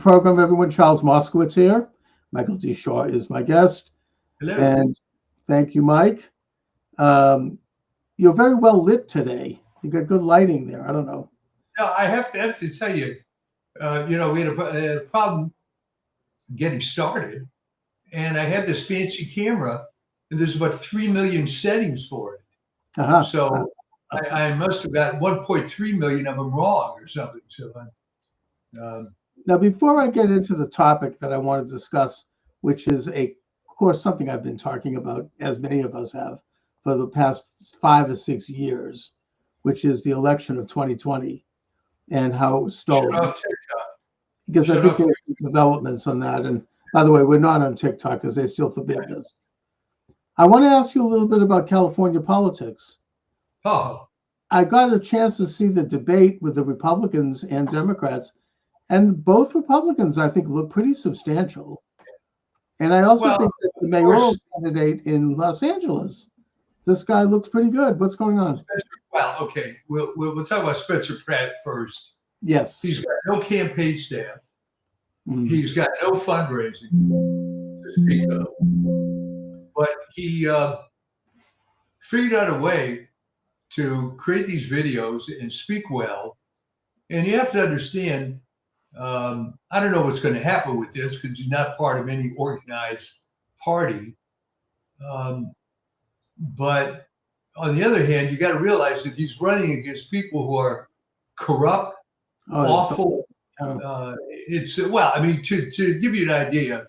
program, everyone. Charles Moscowitz here. Michael D. Shaw is my guest. Hello. And thank you, Mike. You're very well lit today. You got good lighting there. I don't know. No, I have to tell you, we had a problem getting started, and I had this fancy camera, and there's about 3 million settings for it. Uh-huh. So I must have got 1.3 million of them wrong or something. So now, before I get into the topic that I want to discuss, which is of course, something I've been talking about, as many of us have, for the past 5 or 6 years, which is the election of 2020 and how it was stolen. Shut off TikTok. Because I think there's some developments on that. And by the way, we're not on TikTok because they still forbid us. I want to ask you a little bit about California politics. Oh. I got a chance to see the debate with the Republicans and Democrats, and both Republicans, I think, look pretty substantial. And I also think that the mayoral candidate in Los Angeles, this guy looks pretty good. What's going on? Well, okay, we'll talk about Spencer Pratt first. Yes. He's got no campaign staff. He's got no fundraising to speak of. But he figured out a way to create these videos and speak well. And you have to understand, I don't know what's going to happen with this because he's not part of any organized party. But on the other hand, you got to realize that he's running against people who are corrupt, awful. To give you an idea,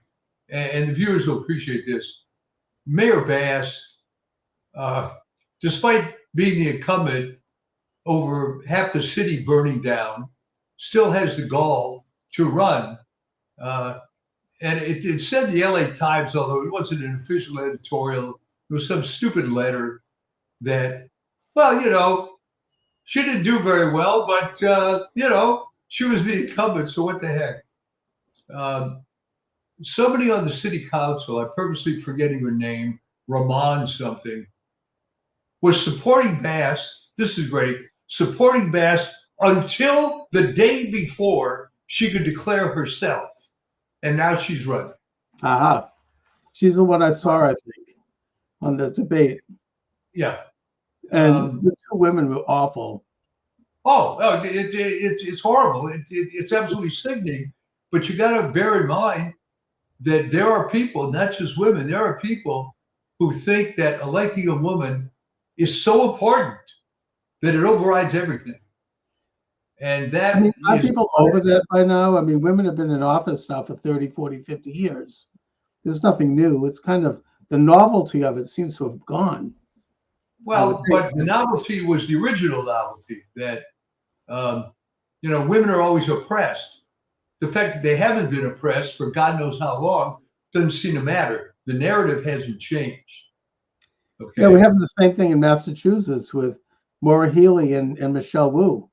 and the viewers will appreciate this, Mayor Bass, despite being the incumbent over half the city burning down, still has the gall to run. And it said the LA Times, although it wasn't an official editorial, it was some stupid letter that, she didn't do very well, but, she was the incumbent, so what the heck? Somebody on the city council, I'm purposely forgetting her name, Ramon something, was supporting Bass. This is great. Supporting Bass until the day before she could declare herself. And now she's running. Aha. She's the one I saw, I think, on the debate. Yeah. And the two women were awful. It's horrible. It's absolutely sickening. But you got to bear in mind that there are people, not just women, there are people who think that electing a woman is so important that it overrides everything. And that are people over that by now? I mean, women have been in office now for 30, 40, 50 years. There's nothing new. It's kind of the novelty of it seems to have gone. Well, but the novelty was the original novelty that, women are always oppressed. The fact that they haven't been oppressed for God knows how long doesn't seem to matter. The narrative hasn't changed. Okay. Yeah, we have the same thing in Massachusetts with Maura Healey and Michelle Wu.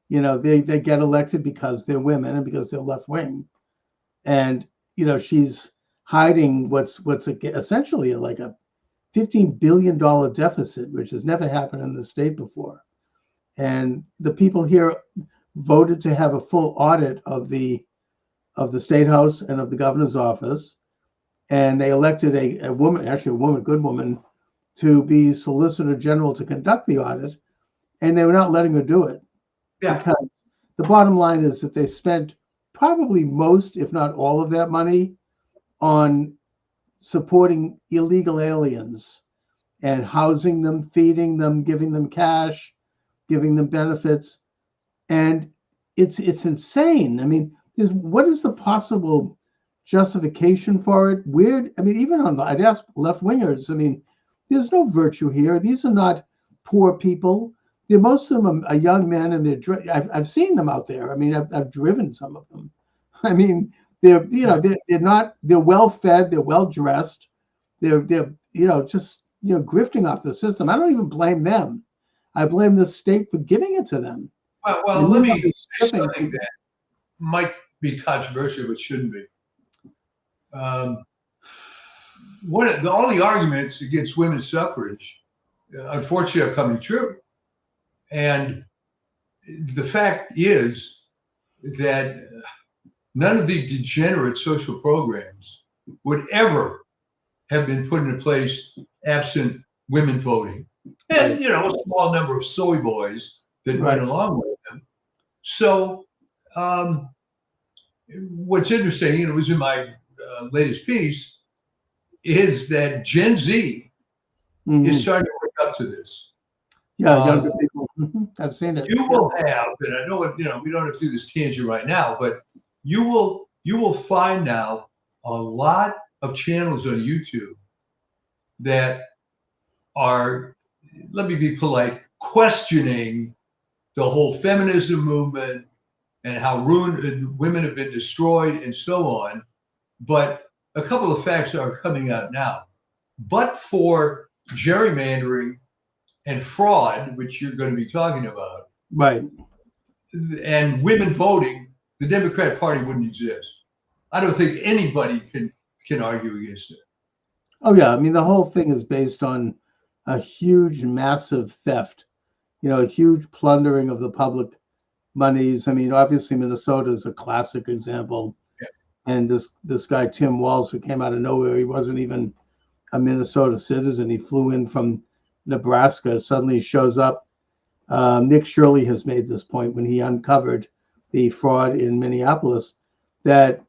They get elected because they're women and because they're left wing. And, she's hiding what's essentially like a $15 billion deficit, which has never happened in the state before. And the people here voted to have a full audit of the state house and of the governor's office. And they elected a woman, good woman, to be Solicitor General to conduct the audit. And they were not letting her do it. Yeah. Because the bottom line is that they spent probably most, if not all of that money on supporting illegal aliens and housing them, feeding them, giving them cash, giving them benefits. And it's insane. I mean, what is the possible justification for it? Even I'd ask left-wingers, there's no virtue here. These are not poor people. Most of them are young men, and I've seen them out there. I've driven some of them. They're well fed, they're well dressed, they're grifting off the system. I don't even blame them. I blame the state for giving it to them. Well, let me say something that might be controversial, but shouldn't be. All the arguments against women's suffrage, unfortunately, are coming true. And the fact is that none of the degenerate social programs would ever have been put into place absent women voting. And, you know, a small number of soy boys that went along with them. So what's interesting, and it was in my latest piece, is that Gen Z is starting to wake up to this. Yeah, younger people. I've seen it. You will have, and I know, you know, we don't have to do this tangent right now, but you will find now a lot of channels on YouTube that are, let me be polite, questioning the whole feminism movement and how women have been destroyed and so on. But a couple of facts are coming out now. But for gerrymandering and fraud, which you're going to be talking about, right, and women voting, the Democratic Party wouldn't exist. I don't think anybody can argue against it. Oh yeah, I mean the whole thing is based on a huge, massive theft. You know, a huge plundering of the public monies. I mean, obviously Minnesota is a classic example. Yeah. And this guy Tim Walz, who came out of nowhere, he wasn't even a Minnesota citizen. He flew in from Nebraska. Suddenly shows up. Nick Shirley has made this point when he uncovered the fraud in Minneapolis, that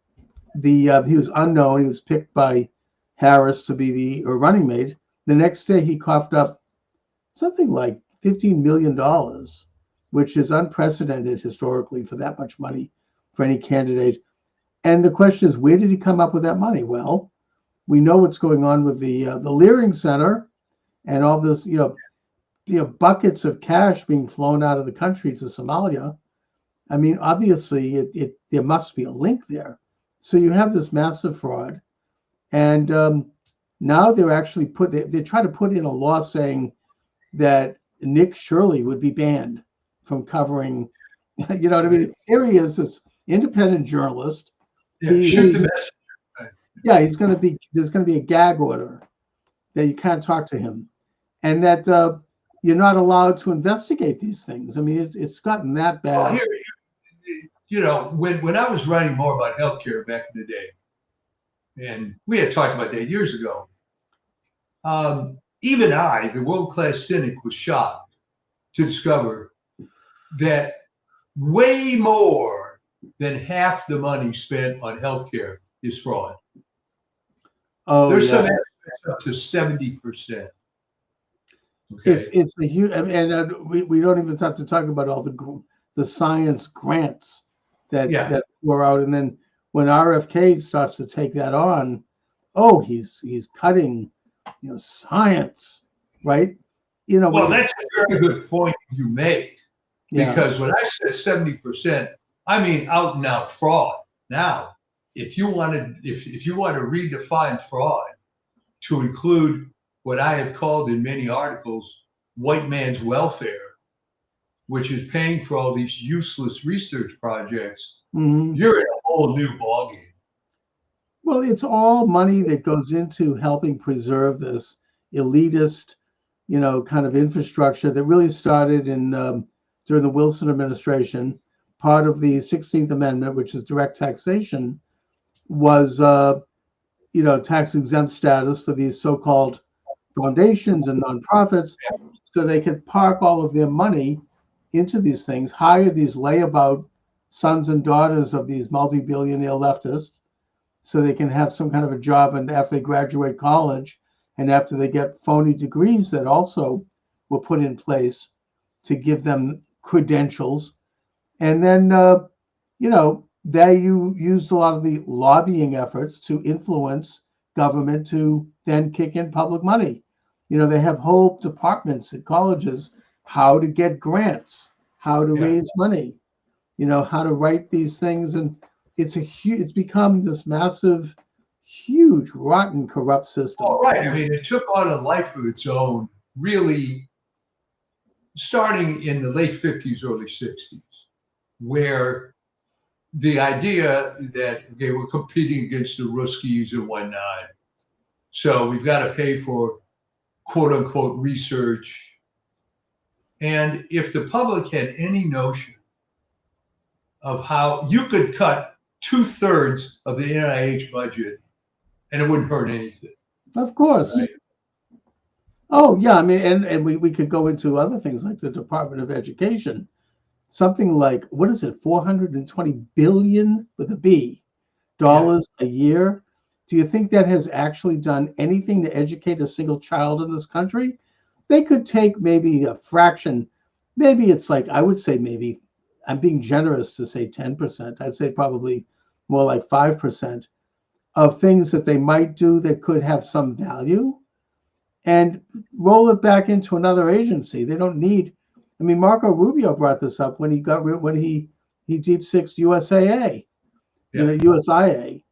he was unknown. He was picked by Harris to be the running mate. The next day, he coughed up something like $15 million, which is unprecedented historically for that much money for any candidate. And the question is, where did he come up with that money? Well, we know what's going on with the Leering Center and all this, you know, buckets of cash being flown out of the country to Somalia. I mean, obviously, there must be a link there. So you have this massive fraud, and now they're actually they try to put in a law saying that Nick Shirley would be banned from covering. You know what I mean? Here he is, this independent journalist. Yeah, shoot the message. Yeah, there's going to be a gag order that you can't talk to him, and that you're not allowed to investigate these things. I mean, it's gotten that bad. Well, here, you know, when I was writing more about healthcare back in the day, and we had talked about that years ago, even I, the world-class cynic, was shocked to discover that way more than half the money spent on healthcare is fraud. Oh, there's some aspects up to 70%. Okay. It's a huge, and we don't even have to talk about all the science grants that pour out, and then when RFK starts to take that on, oh, he's cutting, you know, science, right? You know, well, that's a very good point you make, because when I said 70%, I mean out and out fraud. Now, if you want to redefine fraud to include what I have called in many articles white man's welfare, which is paying for all these useless research projects, you're in a whole new ballgame. Well, it's all money that goes into helping preserve this elitist, you know, kind of infrastructure that really started in during the Wilson administration. Part of the 16th Amendment, which is direct taxation, was you know, tax exempt status for these so-called foundations and nonprofits, so they could park all of their money into these things, hire these layabout sons and daughters of these multi-billionaire leftists, so they can have some kind of a job, and after they graduate college and after they get phony degrees that also were put in place to give them credentials. And then you know, they used a lot of the lobbying efforts to influence government to then kick in public money. You know, they have whole departments at colleges, how to get grants, how to raise money, you know, how to write these things. And it's become this massive, huge, rotten, corrupt system. Oh, right. I mean, it took on a life of its own, really, starting in the late 50s, early 60s, where the idea that, okay, we're competing against the Ruskies and whatnot, so we've got to pay for quote unquote research. And if the public had any notion of how you could cut 2/3 of the NIH budget, and it wouldn't hurt anything. Of course. Right? Oh, yeah. I mean, and we could go into other things like the Department of Education. Something like, what is it, 420 billion with a B dollars a year. Do you think that has actually done anything to educate a single child in this country? They could take maybe a fraction. Maybe it's like, I would say maybe, I'm being generous to say 10%. I'd say probably more like 5% of things that they might do that could have some value and roll it back into another agency. They don't need, I mean, Marco Rubio brought this up when he deep sixed USAA, USIA.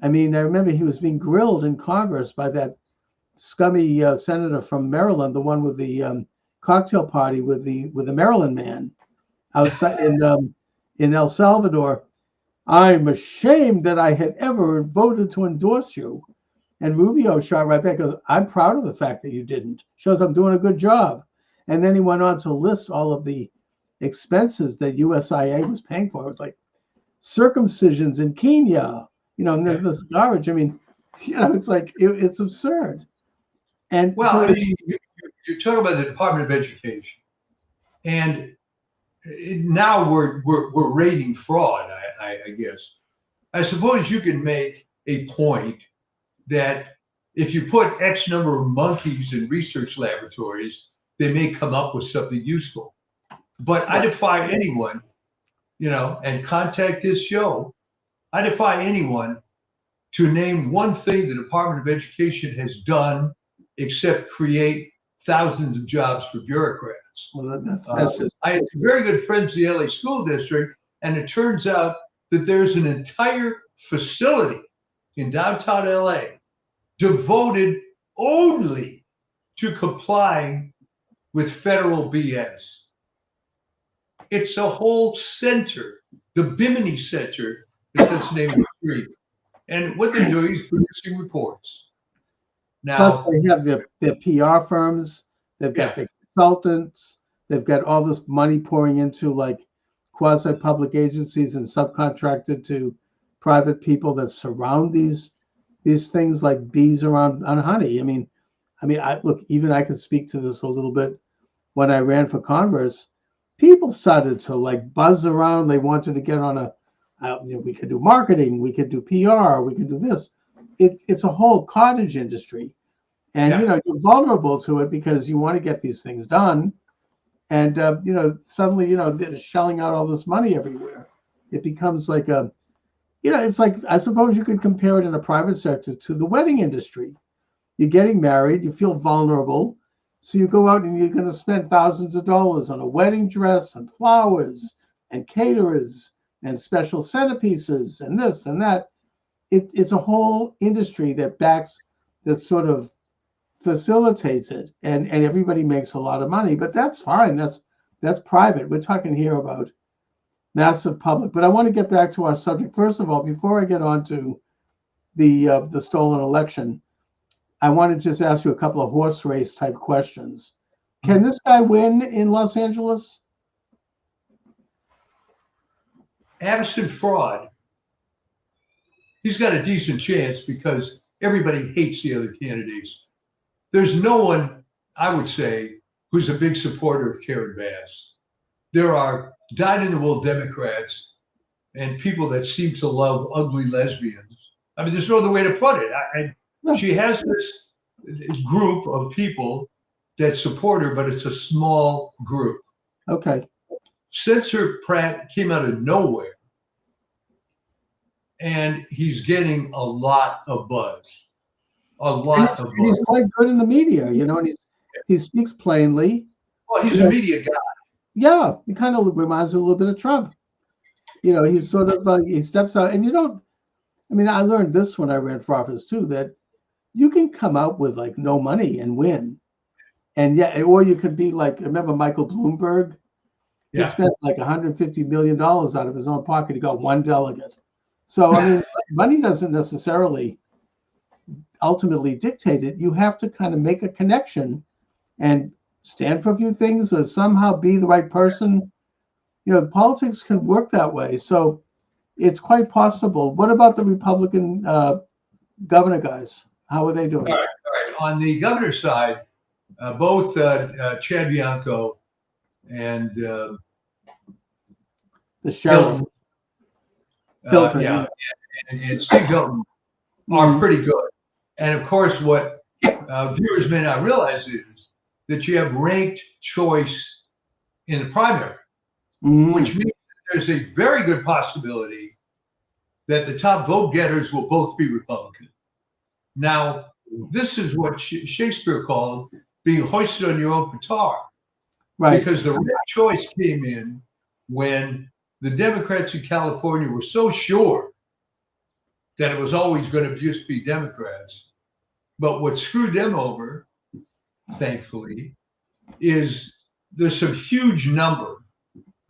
I mean, I remember he was being grilled in Congress by that scummy senator from Maryland, the one with the cocktail party with the Maryland man outside in El Salvador. I'm ashamed that I had ever voted to endorse you. And Rubio shot right back, goes, I'm proud of the fact that you didn't. Shows I'm doing a good job. And then he went on to list all of the expenses that USIA was paying for. It was like circumcisions in Kenya, and there's this garbage. I mean, it's like, it's absurd. And well, I mean, you're talking about the Department of Education, and now we're rating fraud. I guess. I suppose you can make a point that if you put X number of monkeys in research laboratories, they may come up with something useful. But I defy anyone, and contact this show. I defy anyone to name one thing the Department of Education has done except create thousands of jobs for bureaucrats. Well, that's just... I have very good friends in the LA School District, and it turns out that there's an entire facility in downtown LA devoted only to complying with federal BS. It's a whole center, the Bimini Center, that's the name of the street. And what they're doing is producing reports. Now, plus, they have their PR firms, they've got the consultants, they've got all this money pouring into like quasi-public agencies and subcontracted to private people that surround these things like bees around on honey. I mean, even I could speak to this a little bit. When I ran for Congress, people started to like buzz around. They wanted to get on we could do marketing, we could do PR, we could do this. It's a whole cottage industry, and you're vulnerable to it because you want to get these things done, and suddenly they're shelling out all this money everywhere. It becomes like it's like, I suppose you could compare it in the private sector to the wedding industry. You're getting married, you feel vulnerable, so you go out and you're going to spend thousands of dollars on a wedding dress and flowers and caterers and special centerpieces and this and that. It's a whole industry that sort of facilitates it, and everybody makes a lot of money. But that's fine. That's private. We're talking here about massive public. But I want to get back to our subject. First of all, before I get on to the stolen election, I want to just ask you a couple of horse race type questions. Can this guy win in Los Angeles? absent fraud, he's got a decent chance because everybody hates the other candidates. There's no one, I would say, who's a big supporter of Karen Bass. There are dyed-in-the-wool Democrats and people that seem to love ugly lesbians. I mean, there's no other way to put it. She has this group of people that support her, but it's a small group. Okay. Spencer Pratt came out of nowhere, and he's getting a lot of buzz. And he's quite good in the media, and he speaks plainly. Well, he's a media guy. Yeah, he kind of reminds me a little bit of Trump. He's sort of he steps out, and I learned this when I ran for office too, that you can come out with like no money and win, and or you could be like, remember Michael Bloomberg? He spent like $150 million out of his own pocket. He got one delegate. So money doesn't necessarily ultimately dictate it. You have to kind of make a connection and stand for a few things or somehow be the right person. Politics can work that way. So it's quite possible. What about the Republican governor guys? How are they doing? All right. On the governor's side, both Chad Bianco and The sheriff. Hilton, yeah, and Steve Hilton are pretty good. And of course, what viewers may not realize is that you have ranked choice in the primary, which means there's a very good possibility that the top vote getters will both be Republican. Now, this is what Shakespeare called being hoisted on your own petard. Right. Because the ranked choice came in when the Democrats in California were so sure that it was always going to just be Democrats. But what screwed them over, thankfully, is there's some huge number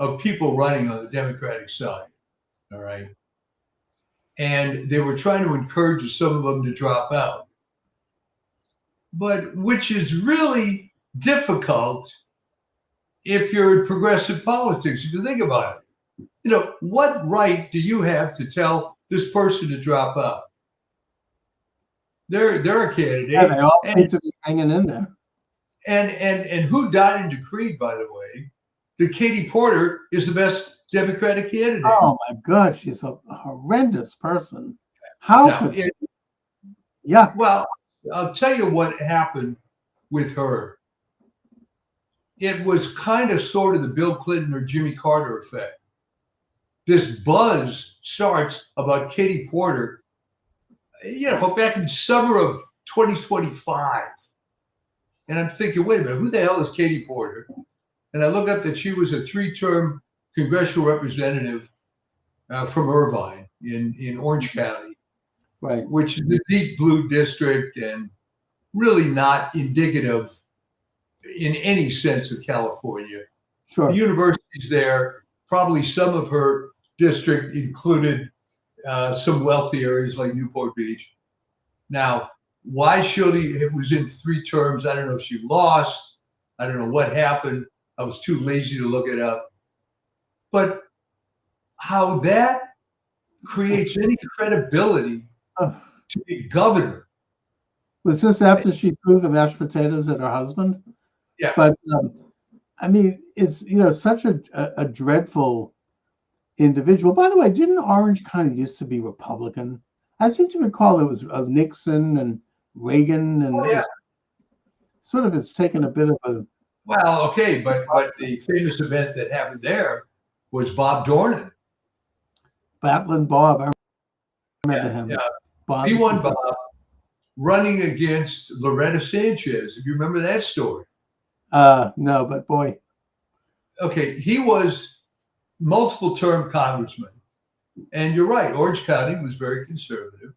of people running on the Democratic side. All right. And they were trying to encourage some of them to drop out. But which is really difficult if you're in progressive politics, if you think about it. You know, what right do you have to tell this person to drop out? They're a candidate. Yeah, they all seem to be hanging in there. And who died and decreed, by the way, that Katie Porter is the best Democratic candidate. Oh my God, she's a horrendous person. How could? Yeah. Well, I'll tell you what happened with her. It was kind of sort of the Bill Clinton or Jimmy Carter effect. This buzz starts about Katie Porter, you know, back in summer of 2025. And I'm thinking, wait a minute, who the hell is Katie Porter? And I look up that she was a 3-term congressional representative from Irvine in Orange County, right, which is the deep blue district and really not indicative in any sense of California. Sure. The university's there. Probably some of her district included some wealthy areas like Newport Beach. Now, why it was in 3 terms. I don't know if she lost. I don't know what happened. I was too lazy to look it up. But how that creates any credibility to be governor. Was this after she threw the mashed potatoes at her husband? Yeah. But I mean, it's, you know, such a dreadful individual. By the way, didn't Orange County used to be Republican? I seem to recall it was Nixon and Reagan, and it's taken a bit of a. Well, okay, but the famous event that happened there was Bob Dornan. Battling Bob, I remember him. Yeah. Bob. He won Bob running against Loretta Sanchez. If you remember that story. No, but boy. Okay, he was multiple term congressman. And you're right, Orange County was very conservative.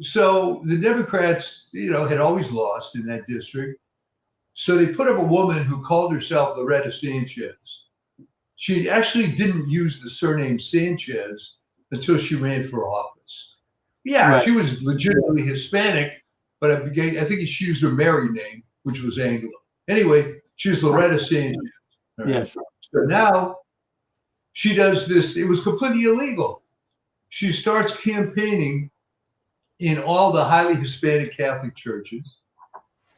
So the Democrats, you know, had always lost in that district. So they put up a woman who called herself Loretta Sanchez. She actually didn't use the surname Sanchez until she ran for office. Yeah, right. She was legitimately Hispanic, but I think she used her married name, which was Anglo. Anyway, she's Loretta Sanchez. Right? Yeah, sure. So now she does this. It was completely illegal. She starts campaigning in all the highly Hispanic Catholic churches,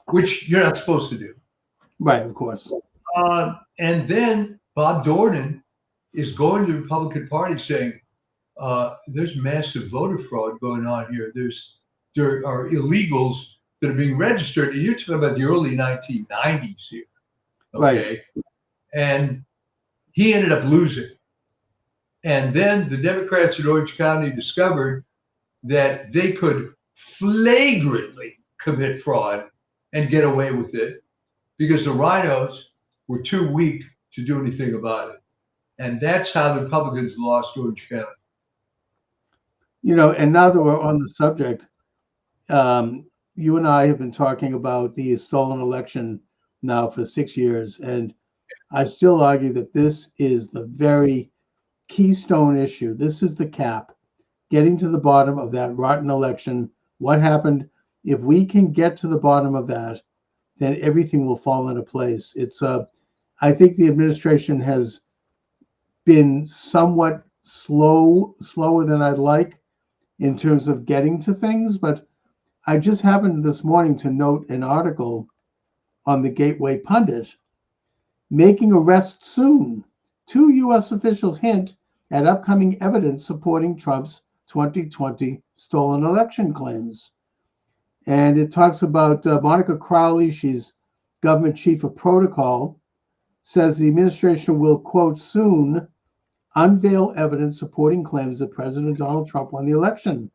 which you're not supposed to do. Right, of course. And then Bob Dornan is going to the Republican Party saying, there's massive voter fraud going on here. There are illegals that are being registered. And you're talking about the early 1990s here. Okay. Right. And he ended up losing. And then the Democrats in Orange County discovered that they could flagrantly commit fraud and get away with it because the rhinos were too weak to do anything about it. And that's how the Republicans lost Orange County. You know, and now that we're on the subject, you and I have been talking about the stolen election now for 6 years. And I still argue that this is the very keystone issue. This is the cap, getting to the bottom of that rotten election. What happened? If we can get to the bottom of that, then everything will fall into place. It's I think the administration has been somewhat slower than I'd like in terms of getting to things. But I just happened this morning to note an article on the Gateway Pundit, making arrests soon. 2 U.S. officials hint at upcoming evidence supporting Trump's 2020 stolen election claims. And it talks about Monica Crowley, she's government chief of protocol, says the administration will, quote, soon unveil evidence supporting claims that President Donald Trump won the election.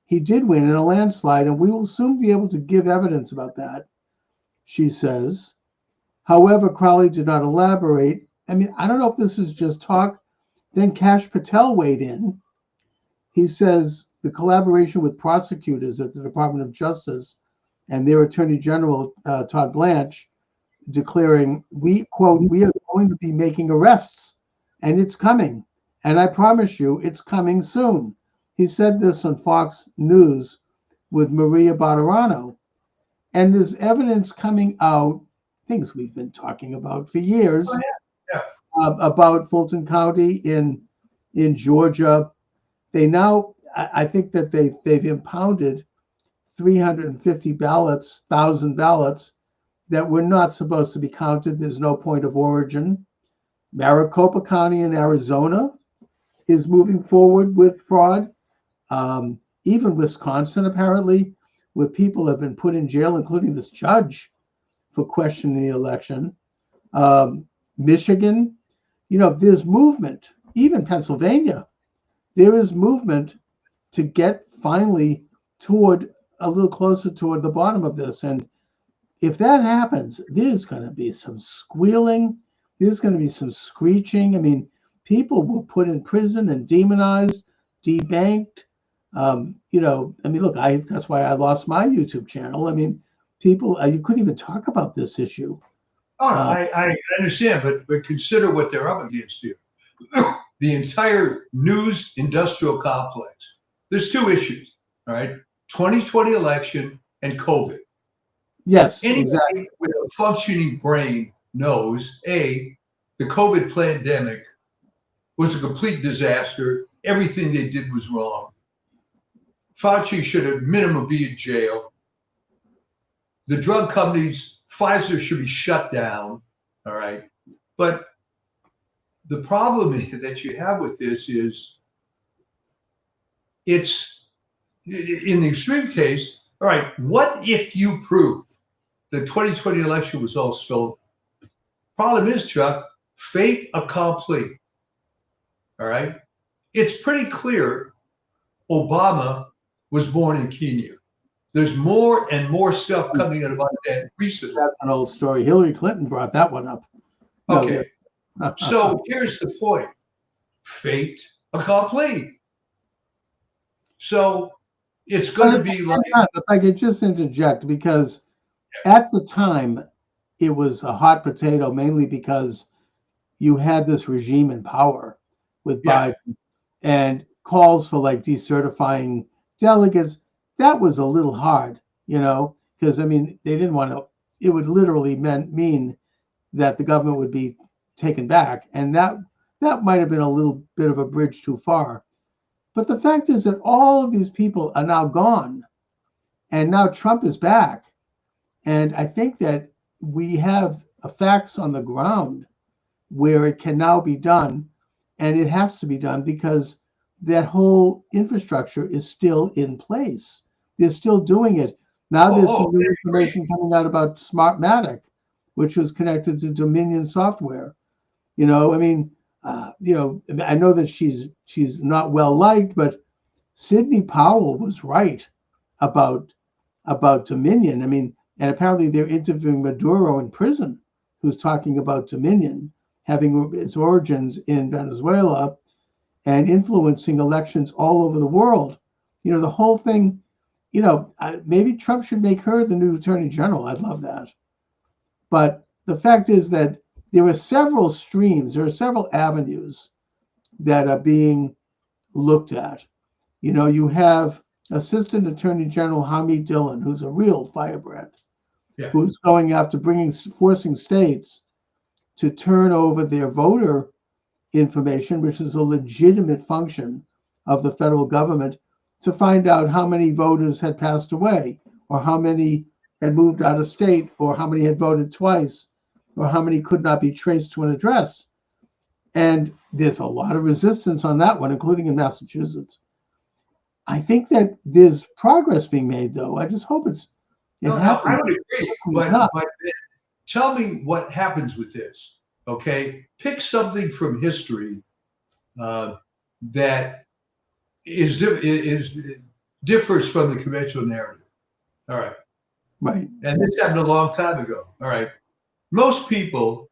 He did win in a landslide, and we will soon be able to give evidence about that, she says. However, Crowley did not elaborate. I mean, I don't know if this is just talk. Then Kash Patel weighed in. He says the collaboration with prosecutors at the Department of Justice and their Attorney General, Todd Blanche, declaring, we, quote, we are going to be making arrests, and it's coming. And I promise you, it's coming soon. He said this on Fox News with Maria Bartirano. And there's evidence coming out, things we've been talking about for years, about Fulton County in Georgia. They now, I think that they've impounded 350,000 ballots that were not supposed to be counted. There's no point of origin. Maricopa County in Arizona is moving forward with fraud. Even Wisconsin, apparently, where people have been put in jail, including this judge, for questioning the election. Michigan, there's movement. Even Pennsylvania, there is movement to get finally toward a little closer toward the bottom of this. And if that happens, there's going to be some squealing. There's going to be some screeching. I mean, people were put in prison and demonized, debanked. Look, that's why I lost my YouTube channel. I mean, people, you couldn't even talk about this issue. Oh, I understand, but consider what they're up against here. The entire news industrial complex. There's 2 issues, all right? 2020 election and COVID. Yes, Anybody exactly. with a functioning brain knows, A, the COVID pandemic was a complete disaster. Everything they did was wrong. Fauci should at minimum be in jail. The drug companies, Pfizer should be shut down, all right? But the problem that you have with this is it's, in the extreme case, all right, what if you prove the 2020 election was all stolen? Problem is, Chuck, fait accompli, all right? It's pretty clear Obama was born in Kenya. There's more and more stuff coming out about that recently. That's an old story. Hillary Clinton brought that one up. Okay. So here's the point. Fait accompli. So it's going to be like... If I could just interject, because at the time, it was a hot potato, mainly because you had this regime in power with Biden and calls for like decertifying delegates. That was a little hard, because I mean, they didn't want to, it would literally mean that the government would be taken back. And that might have been a little bit of a bridge too far. But the fact is that all of these people are now gone. And now Trump is back. And I think that we have facts on the ground where it can now be done. And it has to be done because that whole infrastructure is still in place. They're still doing it. Now there's some new information coming out about Smartmatic, which was connected to Dominion software. I mean, I know that she's not well liked, but Sidney Powell was right about Dominion. I mean, and apparently they're interviewing Maduro in prison, who's talking about Dominion having its origins in Venezuela and influencing elections all over the world. The whole thing, maybe Trump should make her the new attorney general. I'd love that. But the fact is that there are several streams, there are several avenues that are being looked at. You have Assistant Attorney General Hamid Dillon, who's a real firebrand, who's going after forcing states to turn over their voter information, which is a legitimate function of the federal government, to find out how many voters had passed away, or how many had moved out of state, or how many had voted twice, or how many could not be traced to an address. And there's a lot of resistance on that one, including in Massachusetts. I think that there's progress being made, though. I just hope it No, happens. I would agree. But tell me what happens with this, okay? Pick something from history that differs from the conventional narrative. All right. Right. And this happened a long time ago. All right. Most people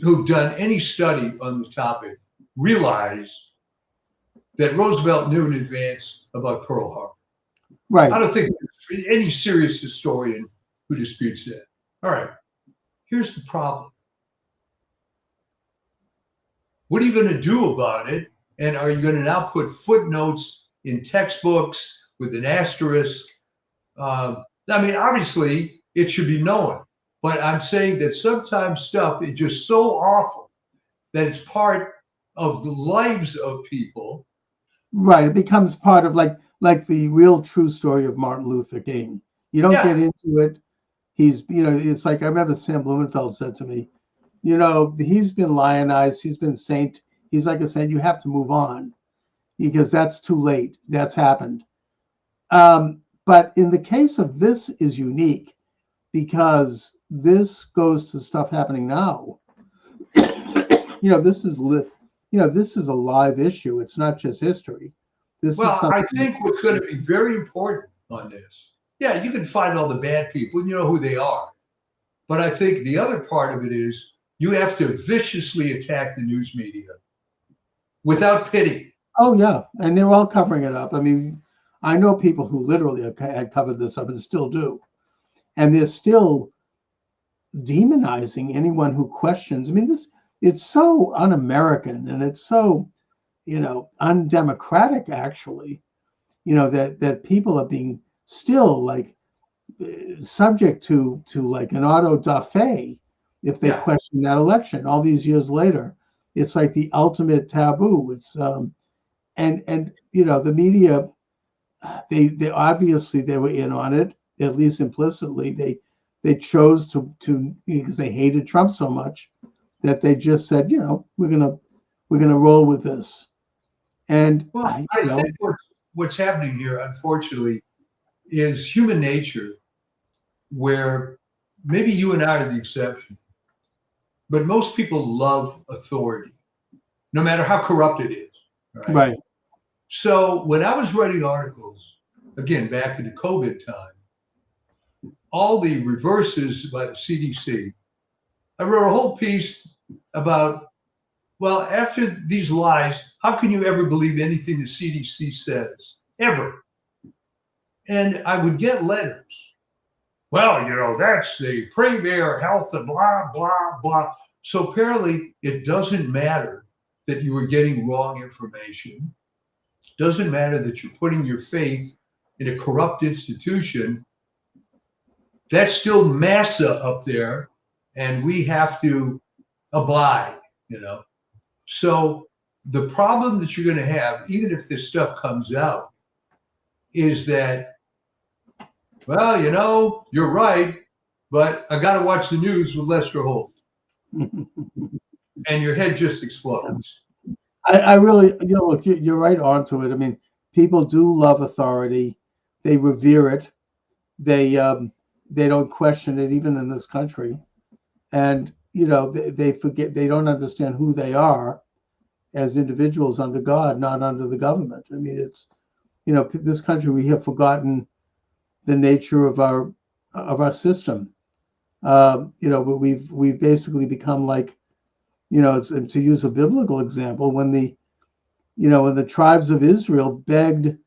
who've done any study on the topic realize that Roosevelt knew in advance about Pearl Harbor. Right. I don't think there's any serious historian who disputes that. All right. Here's the problem. What are you going to do about it? And are you going to now put footnotes in textbooks with an asterisk? I mean, obviously, it should be known. But I'm saying that sometimes stuff is just so awful that it's part of the lives of people. Right. It becomes part of like the real true story of Martin Luther King. You don't get into it. He's, it's like I remember Sam Blumenfeld said to me, he's been lionized. He's been saint. He's like a saint. You have to move on because that's too late. That's happened. But in the case of this is unique because this goes to stuff happening now. This is this is a live issue. It's not just history. I think what's going to be very important on this, you can find all the bad people and you know who they are. But I think the other part of it is you have to viciously attack the news media without pity. Oh, yeah. And they're all covering it up. I mean, I know people who literally had covered this up and still do. And they're still demonizing anyone who questions. I mean, it's so un-American and it's so, undemocratic, actually, that people are being still like subject to like an auto da fe if they question that election all these years later. It's like the ultimate taboo. It's and the media, they obviously they were in on it, at least implicitly. They chose to because they hated Trump so much that they just said, we're gonna roll with this. And I think what's happening here, unfortunately, is human nature, where maybe you and I are the exception, but most people love authority, no matter how corrupt it is. Right. So when I was writing articles, again, back in the COVID time, all the reverses by the CDC, I wrote a whole piece about, well, after these lies, how can you ever believe anything the CDC says? Ever. And I would get letters. Well, that's the premier health and blah, blah, blah. So apparently it doesn't matter that you were getting wrong information. It doesn't matter that you're putting your faith in a corrupt institution. That's still massa up there, and we have to abide, So the problem that you're going to have, even if this stuff comes out, is that, well, you're right, but I got to watch the news with Lester Holt. And your head just explodes. I really, look, you're right onto it. I mean, people do love authority. They revere it. They don't question it, even in this country. And, they forget, they don't understand who they are as individuals under God, not under the government. I mean, it's, this country, we have forgotten the nature of our system. But we've basically become like, to use a biblical example, when the tribes of Israel begged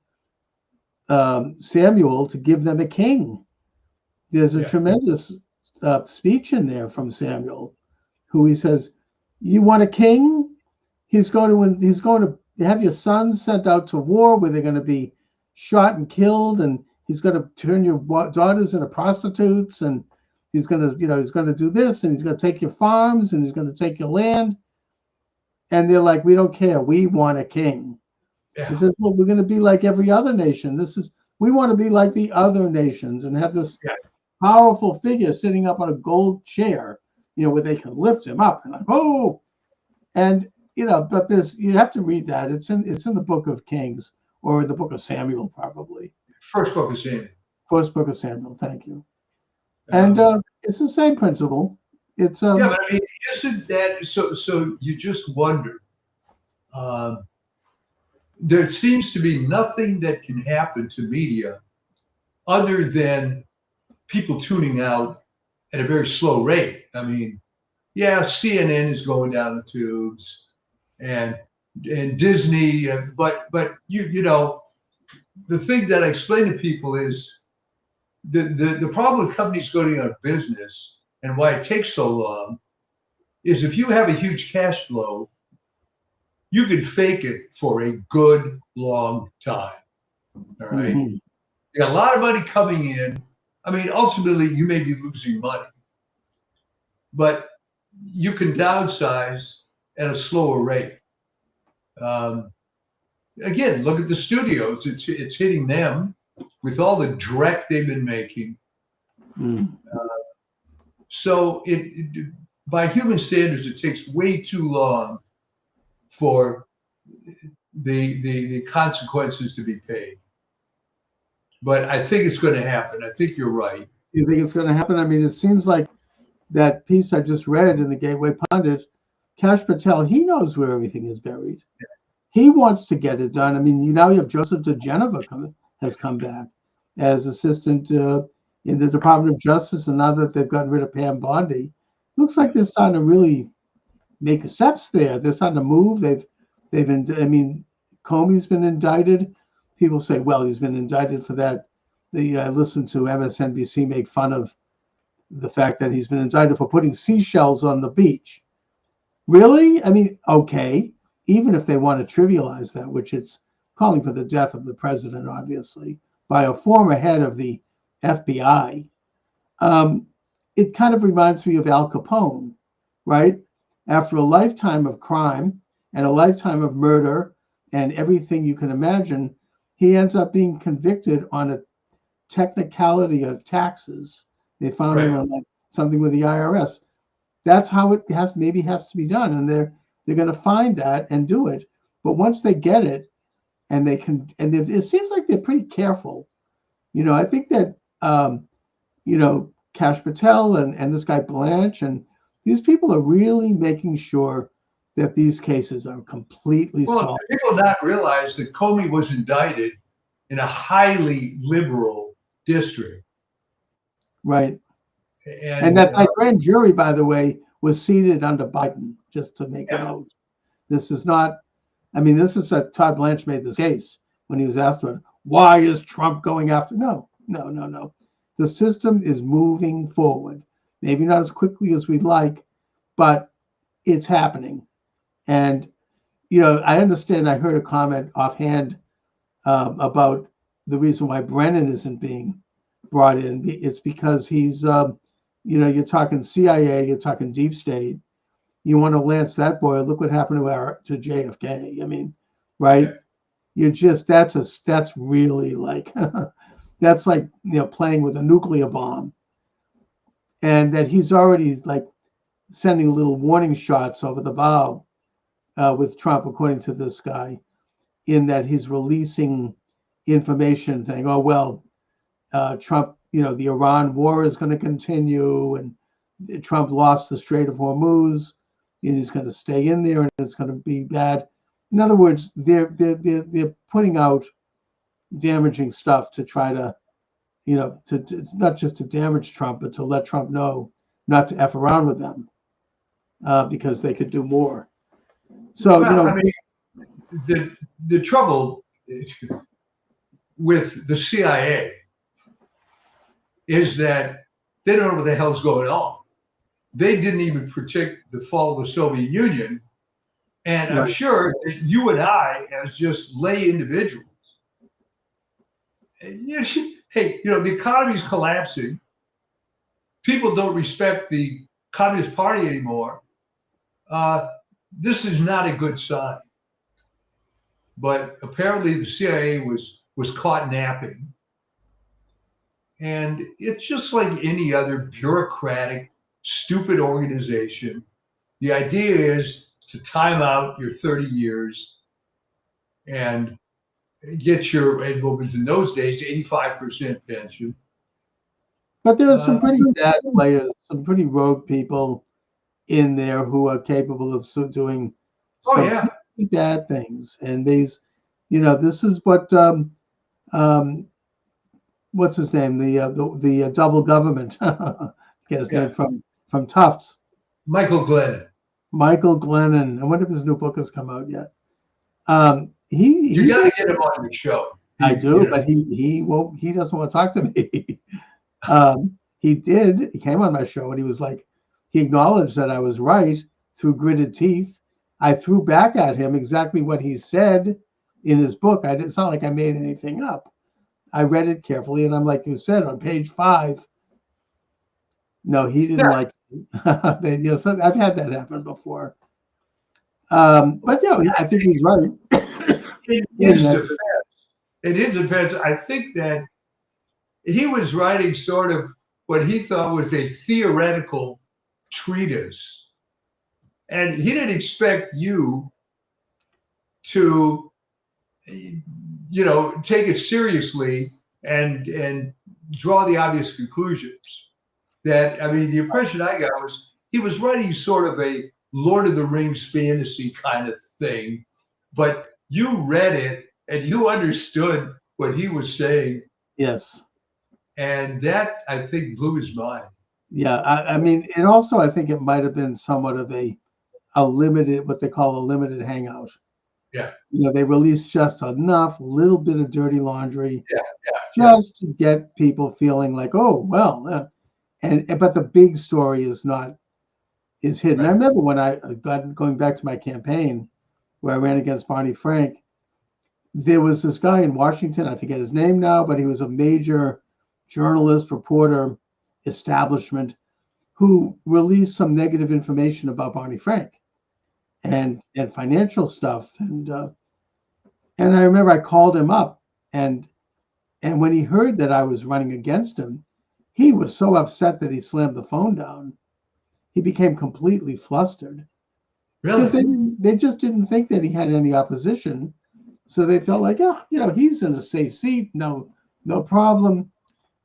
Samuel to give them a king. There's a tremendous speech in there from Samuel, who he says, "You want a king? He's going to have your sons sent out to war where they're going to be shot and killed, and he's going to turn your daughters into prostitutes, and he's going to do this, and he's going to take your farms, and he's going to take your land." and they're like, we don't care. We want a king. Yeah. He says, well, we're going to be like every other nation. We want to be like the other nations and have this powerful figure sitting up on a gold chair, where they can lift him up and like, oh, and but you have to read that. It's in the Book of Kings or the Book of Samuel, probably. First book of Samuel. First Book of Samuel. Thank you. And it's the same principle. It's yeah, but I mean, isn't that so? So you just wonder. There seems to be nothing that can happen to media other than people tuning out at a very slow rate. I mean, yeah, CNN is going down the tubes, and Disney, but you know, the thing that I explain to people is the problem with companies going out of business and why it takes so long is if you have a huge cash flow, you can fake it for a good long time. All right. Mm-hmm. You got a lot of money coming in. I mean, ultimately, you may be losing money, but you can downsize at a slower rate. Again, look at the studios. It's hitting them with all the dreck they've been making. So by human standards, it takes way too long for the consequences to be paid. But I think it's going to happen. I think you're right. You think it's going to happen? I mean, it seems like that piece I just read in the Gateway Pundit, Kash Patel, he knows where everything is buried. Yeah. He wants to get it done. I mean, now you have Joseph DeGeneva has come back as assistant in the Department of Justice, and now that they've gotten rid of Pam Bondi, looks like they're starting to really make steps there. They're starting to move. I mean, Comey's been indicted. People say, well, he's been indicted for that. I listened to MSNBC make fun of the fact that he's been indicted for putting seashells on the beach. Really? I mean, okay, even if they want to trivialize that, which it's calling for the death of the president, obviously, by a former head of the FBI. It kind of reminds me of Al Capone, right? After a lifetime of crime and a lifetime of murder and everything you can imagine, he ends up being convicted on a technicality of taxes. They found him on like something with the IRS. That's how it has to be done, and they're going to find that and do it. But once they get it, and they can, and it seems like they're pretty careful. I think that Kash Patel and this guy Blanche and these people are really making sure that these cases are completely solved. People not realize that Comey was indicted in a highly liberal district. Right. And that grand jury, by the way, was seated under Biden, just to make a note. This is not, I mean, this is Todd Blanche made this case when he was asked about why is Trump going after? No. The system is moving forward. Maybe not as quickly as we'd like, but it's happening. And, I understand, I heard a comment offhand about the reason why Brennan isn't being brought in. It's because he's, you're talking CIA, you're talking deep state. You want to lance that boy. Look what happened to JFK. I mean, right? You just, that's really like, that's like, playing with a nuclear bomb. And that he's already like sending little warning shots over the bow with Trump, according to this guy, in that he's releasing information saying, oh, well, Trump, the Iran war is going to continue, and Trump lost the Strait of Hormuz, and he's going to stay in there, and it's going to be bad. In other words, they're putting out damaging stuff to try to, to not just to damage Trump, but to let Trump know not to F around with them because they could do more. So, I mean, the trouble with the CIA is that they don't know what the hell's going on. They didn't even predict the fall of the Soviet Union. And I'm sure that you and I, as just lay individuals, hey, the economy's collapsing. People don't respect the Communist Party anymore. this is not a good sign. But apparently the CIA was caught napping. And it's just like any other bureaucratic, stupid organization. The idea is to time out your 30 years and get your, what was in those days, 85% pension. But there are some pretty bad players, some pretty rogue people in there who are capable of doing some pretty bad things. And these, this is what what's his name? The double government. Get his name from Tufts. Michael Glennon. Michael Glennon. I wonder if his new book has come out yet. You got to get him on your show. I do, but he won't. He doesn't want to talk to me. He did. He came on my show and he was like, he acknowledged that I was right through gritted teeth. I threw back at him exactly what he said in his book. It's not like I made anything up. I read it carefully, and I'm like you said on page 5. No, he didn't like it. So I've had that happen before. But I think he's right. In his defense, I think that he was writing sort of what he thought was a theoretical treatise. And he didn't expect you to, take it seriously and draw the obvious conclusions. The impression I got was he was writing sort of a Lord of the Rings fantasy kind of thing, but you read it and you understood what he was saying. Yes. And that, I think, blew his mind. Yeah, and also I think it might have been somewhat of a limited, what they call a limited hangout. Yeah. They released just enough, little bit of dirty laundry, to get people feeling like, oh, well, but the big story is hidden. Right. I remember when I got going back to my campaign where I ran against Barney Frank, there was this guy in Washington, I forget his name now, but he was a major journalist, reporter, establishment who released some negative information about Barney Frank and financial stuff. And I remember I called him up, and when he heard that I was running against him, he was so upset that he slammed the phone down. He became completely flustered. Really? Because they just didn't think that he had any opposition. So they felt like, he's in a safe seat. No problem.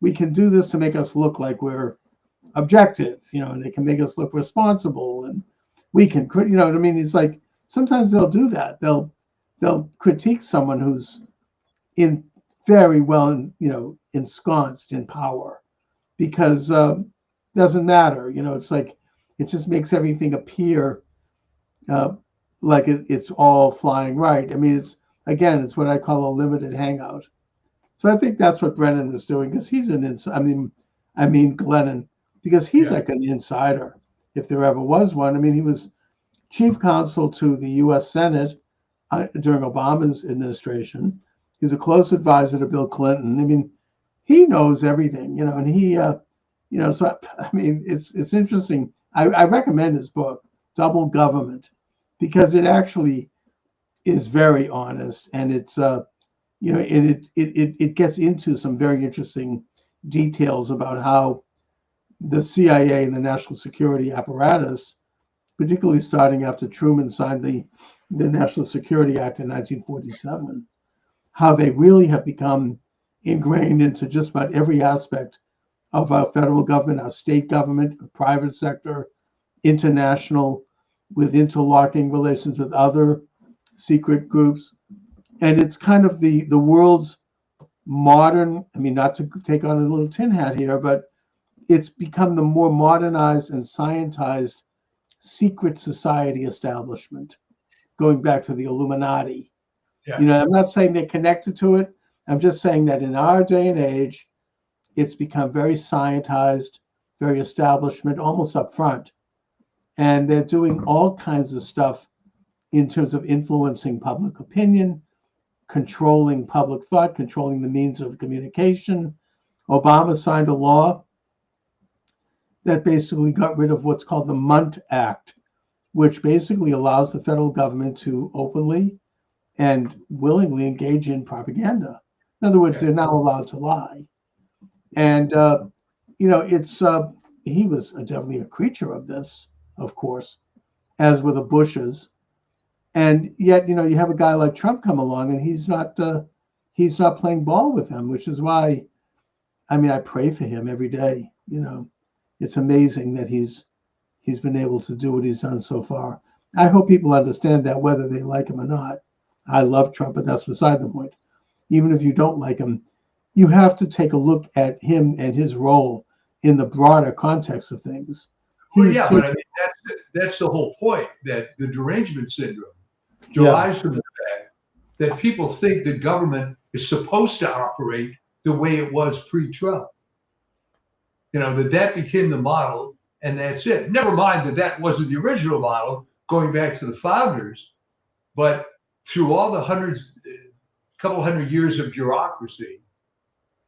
We can do this to make us look like we're objective, and they can make us look responsible, and we can, It's like sometimes they'll do that. They'll critique someone who's in very well, ensconced in power, because doesn't matter. It's like it just makes everything appear like it's all flying right. It's what I call a limited hangout. So I think that's what Brennan was doing, because he's Glennon, because he's like an insider, if there ever was one. He was chief counsel to the U.S. Senate during Obama's administration. He's a close advisor to Bill Clinton. He knows everything, and he, so it's interesting. I recommend his book, Double Government, because it actually is very honest, and it's it gets into some very interesting details about how the CIA and the national security apparatus, particularly starting after Truman signed the National Security Act in 1947, how they really have become ingrained into just about every aspect of our federal government, our state government, the private sector, international, with interlocking relations with other secret groups. And it's kind of the world's modern, not to take on a little tin hat here, but it's become the more modernized and scientized secret society establishment, going back to the Illuminati. Yeah. I'm not saying they're connected to it. I'm just saying that in our day and age, it's become very scientized, very establishment, almost up front. And they're doing all kinds of stuff in terms of influencing public opinion, controlling public thought, controlling the means of communication. Obama signed a law that basically got rid of what's called the Munt Act, which basically allows the federal government to openly and willingly engage in propaganda. In other words, they're now allowed to lie. And, it's he was definitely a creature of this, of course, as were the Bushes. And yet, you have a guy like Trump come along, and he's not playing ball with them, which is why, I pray for him every day. It's amazing that he's been able to do what he's done so far. I hope people understand that, whether they like him or not. I love Trump, but that's beside the point. Even if you don't like him, you have to take a look at him and his role in the broader context of things. Well, yeah, but that's the whole point, that the derangement syndrome derives from the fact that people think the government is supposed to operate the way it was pre-Trump. That became the model, and that's it. Never mind that wasn't the original model, going back to the founders, but through all the couple hundred years of bureaucracy,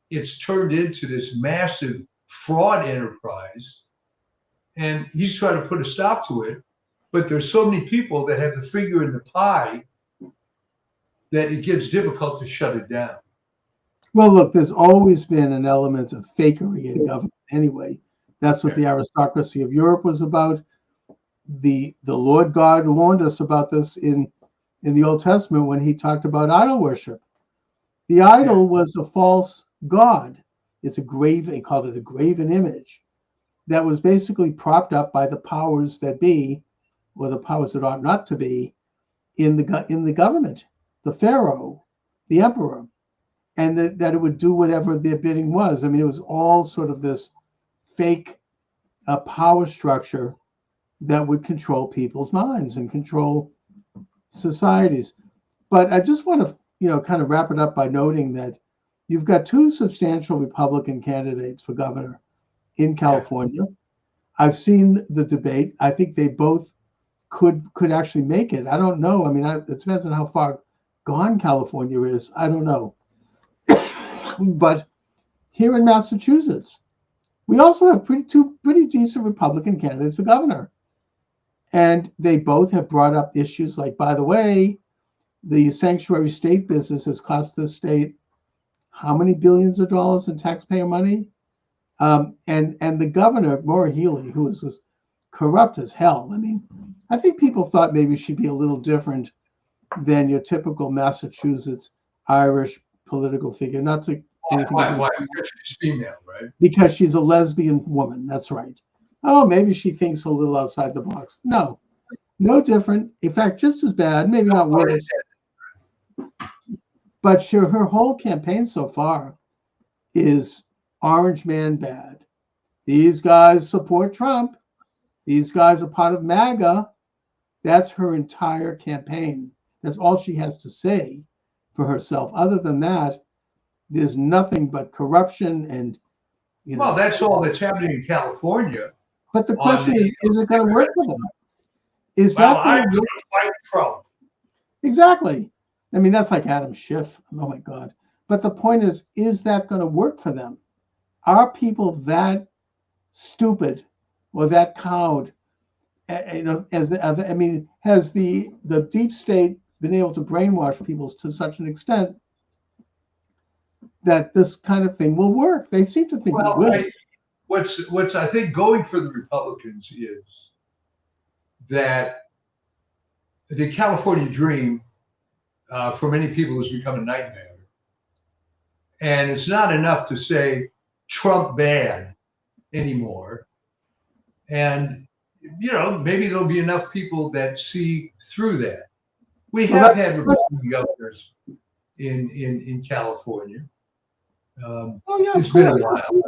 it's turned into this massive fraud enterprise, and he's trying to put a stop to it. But there's so many people that have the finger in the pie that it gets difficult to shut it down. Well, look, there's always been an element of fakery in government anyway. That's what the aristocracy of Europe was about. The Lord God warned us about this in the Old Testament when he talked about idol worship. The idol was a false god. It's he called it a graven image that was basically propped up by the powers that be, or the powers that ought not to be, in the government, the pharaoh, the emperor, and that it would do whatever their bidding was. It was all sort of this fake power structure that would control people's minds and control societies. But I just want to, kind of wrap it up by noting that you've got two substantial Republican candidates for governor in California. I've seen the debate. I think they both could actually make it. I don't know. It depends on how far gone California is. I don't know. But here in Massachusetts, we also have two pretty decent Republican candidates for governor. And they both have brought up issues like, by the way, the sanctuary state business has cost this state how many billions of dollars in taxpayer money? And the governor, Maura Healey, who is just corrupt as hell. I think people thought maybe she'd be a little different than your typical Massachusetts Irish political figure. Not to anything. Why? Because she's female, right? Because she's a lesbian woman. That's right. Oh, maybe she thinks a little outside the box. No different. In fact, just as bad, maybe not worse. But sure, her whole campaign so far is Orange Man bad. These guys support Trump. These guys are part of MAGA. That's her entire campaign. That's all she has to say for herself. Other than that, there's nothing but corruption and, Well, that's all that's happening in California. But the question is it going to work for them? I'm going to fight Trump. Exactly. That's like Adam Schiff. Oh, my God. But the point is that going to work for them? Are people that stupid or that cowed? Has the deep state been able to brainwash people to such an extent that this kind of thing will work? They seem to think it will. What's I think going for the Republicans is that the California dream for many people has become a nightmare. And it's not enough to say Trump bad anymore. And, maybe there'll be enough people that see through that. We have had Republican governors in California. It's been a while.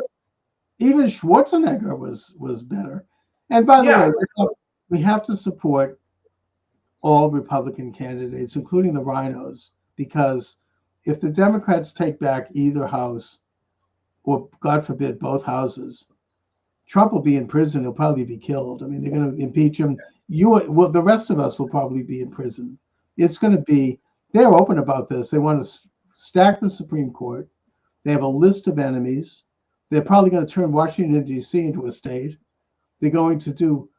Even Schwarzenegger was better. And by the way, we have to support all Republican candidates, including the rhinos, because if the Democrats take back either house, or God forbid, both houses, Trump will be in prison. He'll probably be killed. They're going to impeach him. The rest of us will probably be in prison. It's going to be, they're open about this. They want to stack the Supreme Court. They have a list of enemies. They're probably going to turn Washington, D.C. into a state. They're going to do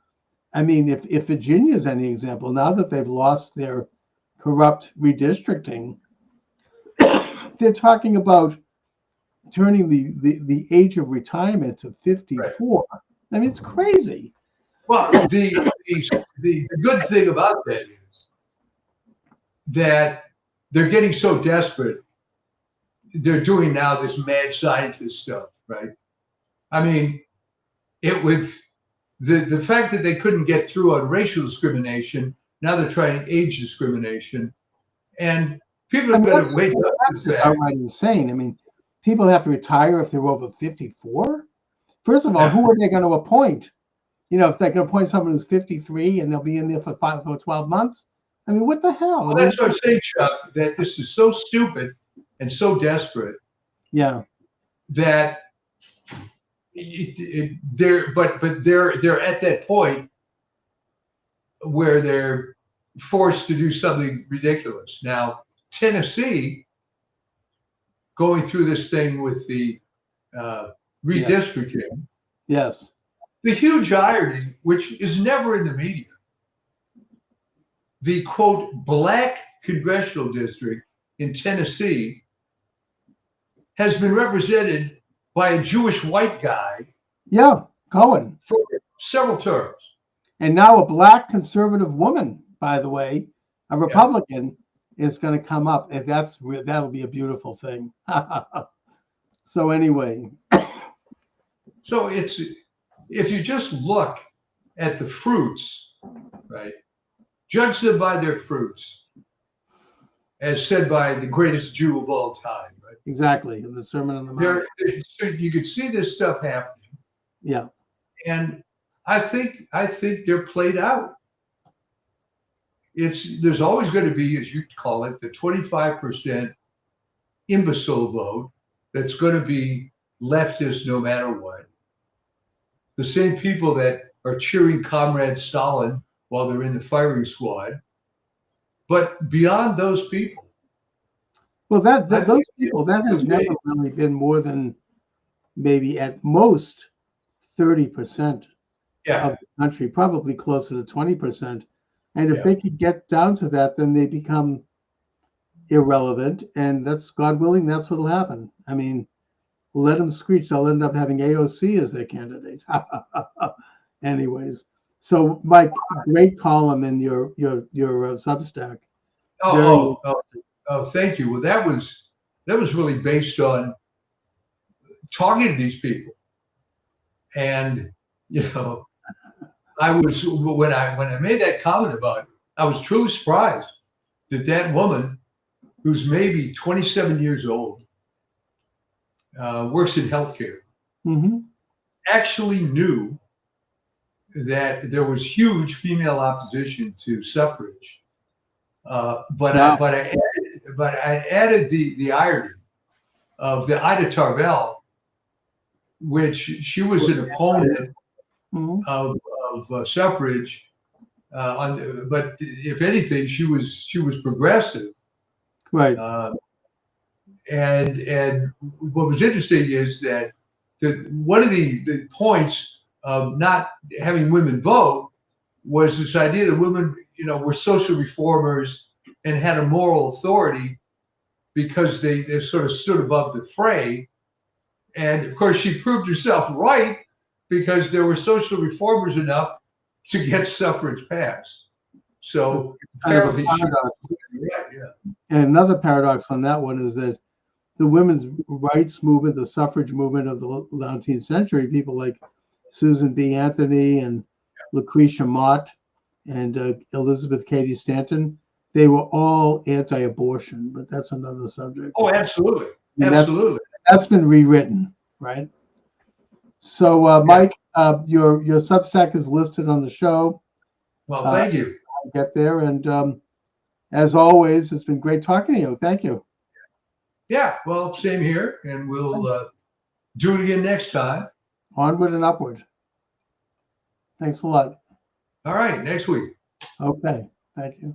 I mean, if Virginia is any example, now that they've lost their corrupt redistricting, they're talking about turning the age of retirement to 54. Right. I mean, it's crazy. Well, the good thing about that is that they're getting so desperate. They're doing now this mad scientist stuff, right? I mean, it with the fact that they couldn't get through on racial discrimination. Now they're trying age discrimination, and people are going to wake up to that. That's outright insane. I mean, people have to retire if they're over 54. First of all, who are they going to appoint? You know, if they're going to appoint someone who's 53 and they'll be in there for 12 months. I mean, what the hell? Well, that's what I'm saying, Chuck, that this is so stupid and so desperate. Yeah. That they're at that point where they're forced to do something ridiculous. Now, Tennessee, going through this thing with the redistricting. Yes. The huge irony, which is never in the media, the quote black congressional district in Tennessee has been represented by a Jewish white guy. Yeah, Cohen. For several terms. And now a black conservative woman, by the way, a Republican, is going to come up. And that'll be a beautiful thing. So anyway. So if you just look at the fruits, right? Judge them by their fruits, as said by the greatest Jew of all time, right? Exactly. In the Sermon on the Mount. You could see this stuff happening. Yeah. And I think they're played out. There's always going to be, as you call it, the 25% imbecile vote that's going to be leftist no matter what. The same people that are cheering Comrade Stalin while they're in the firing squad. But beyond those people. Well, those people, that has never really been more than maybe at most 30% of the country, probably closer to 20%. And if they could get down to that, then they become irrelevant. And that's, God willing, that's what'll happen. I mean, let them screech. They'll end up having AOC as their candidate. Anyways, so Mike, great column in your Substack. Oh, thank you. Well, that was really based on talking to these people, and I was when I made that comment about it, I was truly surprised that woman, who's maybe 27 years old, works in healthcare, actually knew that there was huge female opposition to suffrage, but I added the irony of the Ida Tarbell, which she was an opponent of suffrage, but if anything, she was progressive, right? And what was interesting is that one of the points of not having women vote was this idea that women, were social reformers and had a moral authority because they sort of stood above the fray. And of course, she proved herself right because there were social reformers enough to get suffrage passed. So apparently, and another paradox on that one is that the women's rights movement, the suffrage movement of the 19th century, people like Susan B. Anthony and Lucretia Mott and Elizabeth Cady Stanton, they were all anti-abortion, but that's another subject. Oh, absolutely. Absolutely. That's been rewritten, right? So, Mike, your Substack is listed on the show. Well, thank you. I'll get there. And as always, it's been great talking to you. Thank you. Yeah, well, same here. And we'll do it again next time. Onward and upward. Thanks a lot. All right, next week. Okay, thank you.